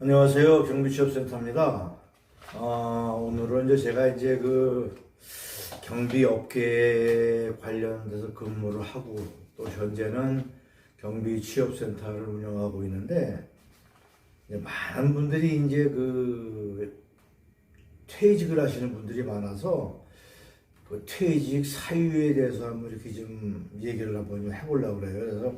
안녕하세요. 경비취업센터입니다. 오늘은 제가 경비업계 관련돼서 근무를 하고 또 현재는 경비취업센터를 운영하고 있는데, 많은 분들이 퇴직을 하시는 분들이 많아서 그 퇴직 사유에 대해서 한번 이렇게 좀 얘기를 한번 해보려고 그래요. 그래서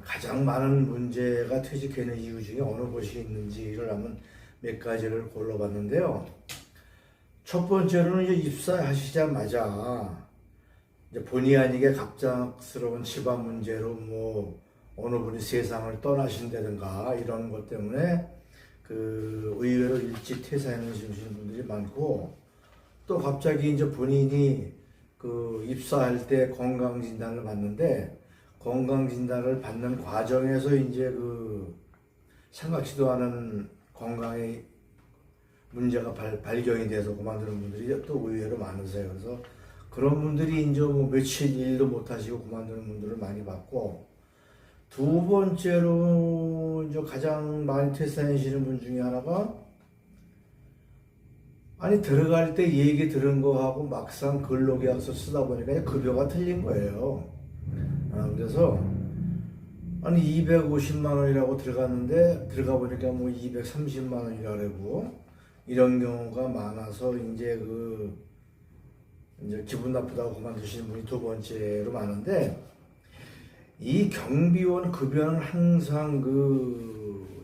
가장 많은 문제가 퇴직하는 이유 중에 어느 것이 있는지를 한번 몇 가지를 골라봤는데요. 첫 번째로는 입사하시자마자 본의 아니게 갑작스러운 집안 문제로 어느 분이 세상을 떠나신다든가 이런 것 때문에 의외로 일찍 퇴사하시는 분들이 많고, 또 갑자기 본인이 입사할 때 건강진단을 받는데, 건강진단을 받는 과정에서 생각지도 않은 건강에 문제가 발견이 돼서 그만두는 분들이 또 의외로 많으세요. 그래서 그런 분들이 며칠 일도 못 하시고 그만두는 분들을 많이 봤고, 두 번째로 가장 많이 퇴사하시는 분 중에 하나가, 들어갈 때 얘기 들은 거하고 막상 근로계약서 쓰다 보니까 급여가 틀린 거예요. 그래서 250만 원이라고 들어갔는데 들어가 보니까 230만 원이라 그러고, 이런 경우가 많아서 이제 기분 나쁘다고 그만두시는 분이 두 번째로 많은데, 이 경비원 급여는 항상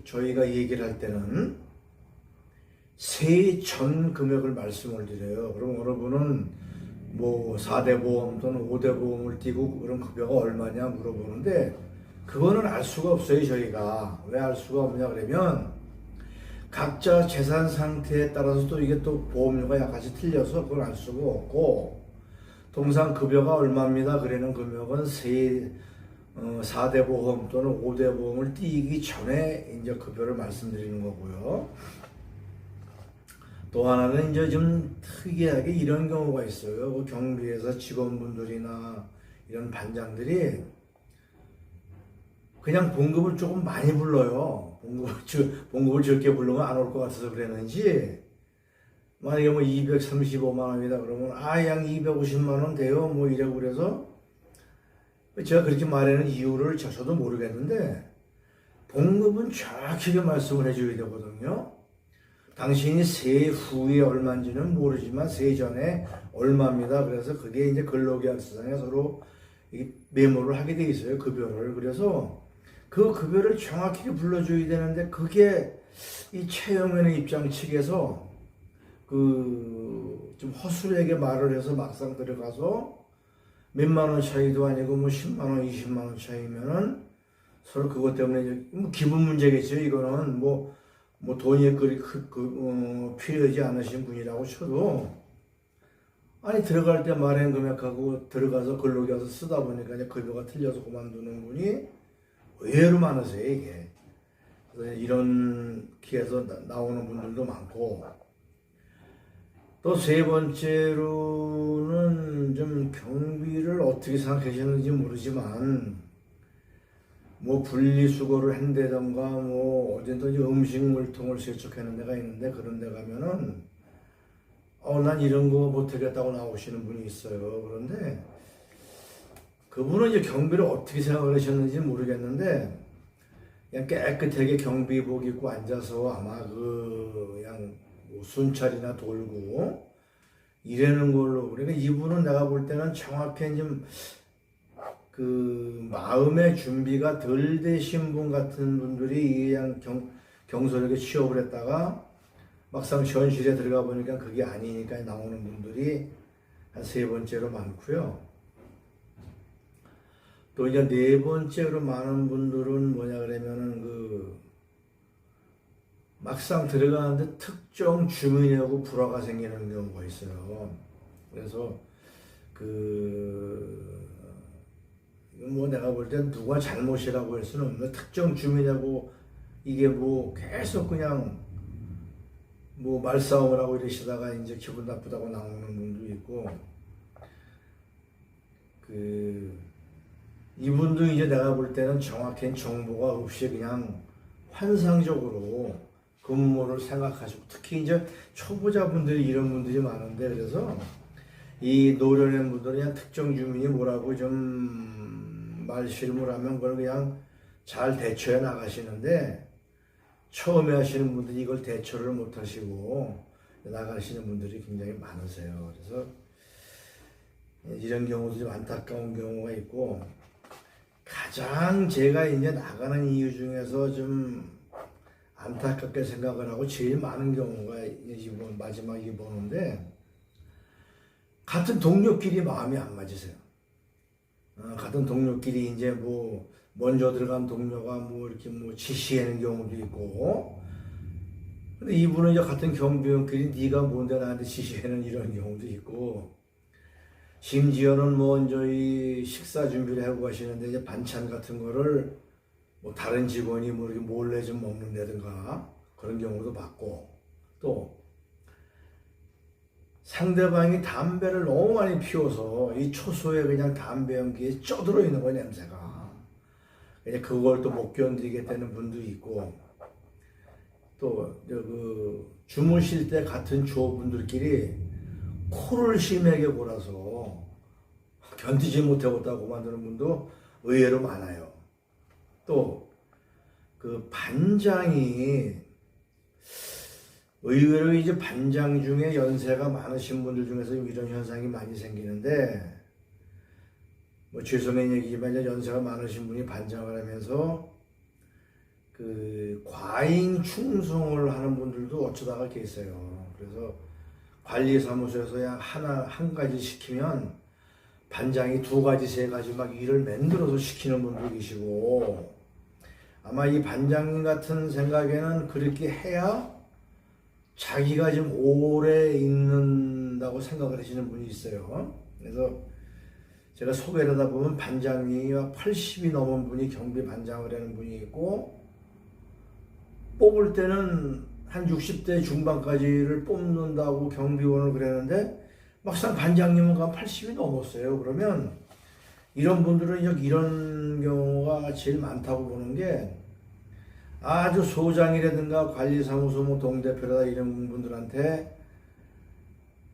저희가 얘기를 할 때는 세액 전 금액을 말씀을 드려요. 그럼 여러분은 4대 보험 또는 5대 보험을 띄고 그런 급여가 얼마냐 물어보는데, 그거는 알 수가 없어요. 저희가 왜 알 수가 없냐 그러면, 각자 재산 상태에 따라서 또 이게 또 보험료가 약간씩 틀려서 그걸 알 수가 없고, 통상 급여가 얼마입니다 그러는 금액은 4대 보험 또는 5대 보험을 띄기 전에 이제 급여를 말씀드리는 거고요. 또 하나는 좀 특이하게 이런 경우가 있어요. 경비에서 직원분들이나 이런 반장들이 그냥 봉급을 조금 많이 불러요. 봉급을 적게 부르면 안 올 것 같아서 그랬는지, 만약에 235만 원이다 그러면 양 250만 원 돼요 이래고, 그래서 제가 그렇게 말하는 이유를 저도 모르겠는데, 봉급은 정확하게 말씀을 해줘야 되거든요. 당신이 세후에 얼마인지는 모르지만 세전에 얼마입니다. 그래서 그게 이제 근로계약서상에 서로 메모를 하게 돼 있어요. 급여를. 그래서 그 급여를 정확하게 불러줘야 되는데, 그게 이 채용인의 입장 측에서 좀 허술하게 말을 해서 막상 들어가서 몇만 원 차이도 아니고 10만 원, 20만 원 차이면은 서로 그것 때문에 기분 문제겠죠. 이거는 돈이 필요하지 않으신 분이라고 쳐도, 들어갈 때 말한 금액하고 들어가서 근로계약서 쓰다 보니까 이제 급여가 틀려서 그만두는 분이 의외로 많으세요, 이게. 그래서 이런 기에서 나오는 분들도 많고, 또 세 번째로는 좀 경비를 어떻게 생각하시는지 모르지만, 분리수거를 한다던가 어딘지 음식물통을 세척하는 데가 있는데, 그런 데 가면은 난 이런 거 못하겠다고 나오시는 분이 있어요. 그런데 그분은 이제 경비를 어떻게 생각을 하셨는지 모르겠는데, 그냥 깨끗하게 경비복 입고 앉아서 아마 그냥 순찰이나 돌고 이러는 걸로, 그러니까 이분은 내가 볼 때는 정확히 좀 마음의 준비가 덜 되신 분 같은 분들이 그냥 경솔하게 취업을 했다가 막상 현실에 들어가 보니까 그게 아니니까 나오는 분들이 한 세 번째로 많고요. 또 이제 네 번째로 많은 분들은 뭐냐 그러면은 막상 들어가는데 특정 주민하고 불화가 생기는 경우가 있어요. 그래서 내가 볼 땐 누가 잘못이라고 할 수는 없는데, 특정 주민하고 이게 계속 그냥 말싸움을 하고 이러시다가 이제 기분 나쁘다고 나오는 분도 있고, 이분도 이제 내가 볼 때는 정확한 정보가 없이 그냥 환상적으로 근무를 생각하시고, 특히 이제 초보자분들이 이런 분들이 많은데, 그래서 이 노련한 분들은 그냥 특정 주민이 뭐라고 좀 말실무를 하면 그걸 그냥 잘 대처해 나가시는데, 처음에 하시는 분들이 이걸 대처를 못 하시고 나가시는 분들이 굉장히 많으세요. 그래서 이런 경우도 좀 안타까운 경우가 있고, 가장 제가 이제 나가는 이유 중에서 좀 안타깝게 생각을 하고 제일 많은 경우가 이번 마지막 이번인데, 같은 동료끼리 마음이 안 맞으세요. 같은 동료끼리 이제 뭐 먼저 들어간 동료가 뭐 이렇게 뭐 지시하는 경우도 있고, 근데 이분은 이제 같은 경비원끼리 네가 뭔데 나한테 지시하는 이런 경우도 있고, 심지어는 뭐 저희 식사 준비를 하고 가시는데 이제 반찬 같은 거를 뭐 다른 직원이 뭐 이렇게 몰래 좀 먹는다든가 그런 경우도 봤고, 또 상대방이 담배를 너무 많이 피워서 이 초소에 그냥 담배 연기에 쪄들어 있는 거예요, 냄새가. 이제 그걸 또 못 견디겠다는 분도 있고, 또 그 주무실 때 같은 주호분들끼리 코를 심하게 골아서 견디지 못하겠다고 만드는 분도 의외로 많아요. 또 그 반장이 의외로 이제 반장 중에 연세가 많으신 분들 중에서 이런 현상이 많이 생기는데, 뭐 죄송한 얘기지만 이제 연세가 많으신 분이 반장을 하면서 그 과잉 충성을 하는 분들도 어쩌다가 계세요. 그래서 관리사무소에서 그냥 한 가지 시키면 반장이 두 가지, 세 가지 막 일을 만들어서 시키는 분도 계시고, 아마 이 반장님 같은 생각에는 그렇게 해야 자기가 좀 오래 있는다고 생각을 하시는 분이 있어요. 그래서 제가 소개를 하다 보면 반장님이 80이 넘은 분이 경비 반장을 하는 분이 있고, 뽑을 때는 한 60대 중반까지를 뽑는다고 경비원을 그랬는데 막상 반장님은 80이 넘었어요. 그러면 이런 분들은 이런 경우가 제일 많다고 보는 게, 아주 소장이라든가 관리사무소 뭐 동대표라다 이런 분들한테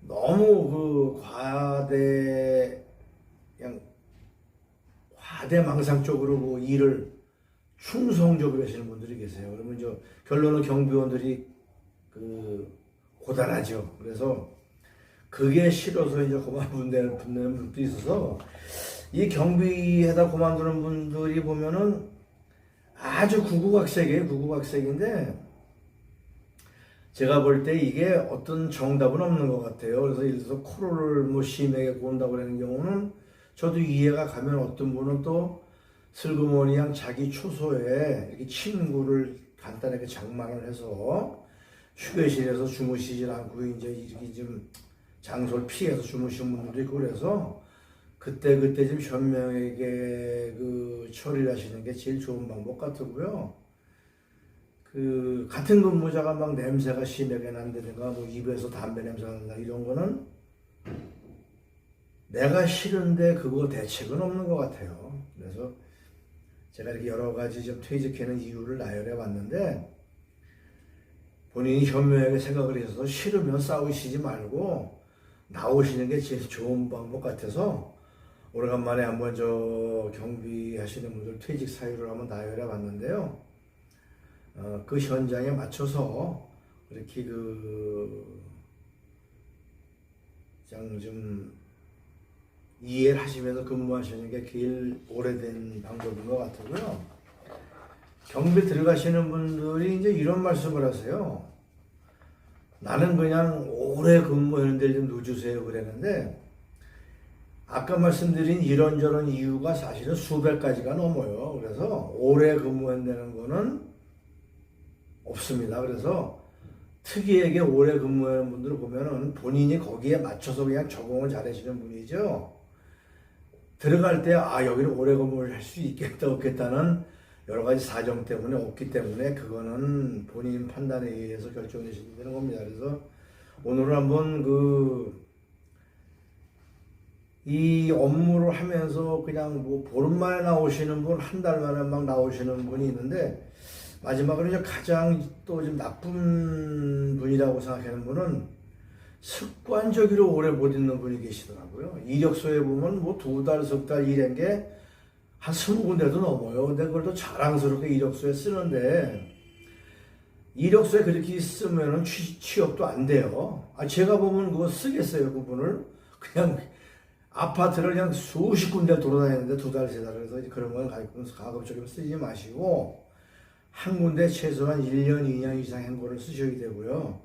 너무 그 그냥 과대망상적으로 그 일을 충성적으로 하시는 분들이 계세요. 그러면 결론은 경비원들이 그 고단하죠. 그래서 그게 싫어서 이제 그만두는 분도 있어서, 이 경비에다 그만두는 분들이 보면은 아주 구구각색인데, 제가 볼 때 이게 어떤 정답은 없는 것 같아요. 그래서 예를 들어서 코를 뭐 심하게 곤다고 하는 경우는 저도 이해가 가면, 어떤 분은 또 슬그머니 양 자기 초소에 이렇게 침구를 간단하게 장만을 해서 휴게실에서 주무시질 않고 이제 이렇게 좀 장소를 피해서 주무시는 분들도 있고, 그래서 그때 좀 현명하게 그 처리를 하시는 게 제일 좋은 방법 같고요. 그 같은 근무자가 막 냄새가 심하게 난다든가 뭐 입에서 담배 냄새가 난다 이런 거는 내가 싫은데 그거 대책은 없는 것 같아요. 그래서 제가 이렇게 여러 가지 좀 퇴직하는 이유를 나열해 봤는데, 본인이 현명하게 생각을 해서 싫으면 싸우시지 말고 나오시는 게 제일 좋은 방법 같아서 오래간만에 한번 경비하시는 분들 퇴직 사유를 한번 나열해 봤는데요. 그 현장에 맞춰서 이렇게 좀 이해를 하시면서 근무하시는 게 제일 오래된 방법인 것 같고요. 경비 들어가시는 분들이 이제 이런 말씀을 하세요. 나는 그냥 오래 근무하는데 좀 넣어주세요 그랬는데, 아까 말씀드린 이런저런 이유가 사실은 수백 가지가 넘어요. 그래서 오래 근무한다는 거는 없습니다. 그래서 특이하게 오래 근무하는 분들을 보면은 본인이 거기에 맞춰서 그냥 적응을 잘 하시는 분이죠. 들어갈 때 여기는 오래 근무를 할 수 있겠다 없겠다는 여러 가지 사정 때문에 없기 때문에, 그거는 본인 판단에 의해서 결정되시면 되는 겁니다. 그래서 오늘은 한번 이 업무를 하면서 그냥 뭐 보름 만에 나오시는 분, 한 달 만에 막 나오시는 분이 있는데, 마지막으로 이제 가장 또 좀 나쁜 분이라고 생각하는 분은 습관적으로 오래 못 있는 분이 계시더라고요. 이력서에 보면 뭐 2달, 3달 일한 게 한 20군데도 넘어요. 근데 그걸 또 자랑스럽게 이력서에 쓰는데 이력서에 그렇게 쓰면은 취업도 안 돼요. 제가 보면 그거 쓰겠어요, 그분을. 그냥 아파트를 그냥 수십 군데 돌아다니는데 2달, 3달. 그래서 그런 건 가급적이면 쓰지 마시고, 한 군데 최소한 1년, 2년 이상 행보를 쓰셔야 되고요.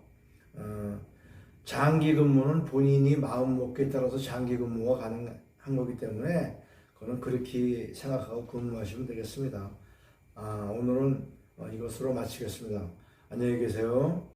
장기 근무는 본인이 마음 먹기에 따라서 장기 근무가 가능한 거기 때문에, 그거는 그렇게 생각하고 근무하시면 되겠습니다. 오늘은 이것으로 마치겠습니다. 안녕히 계세요.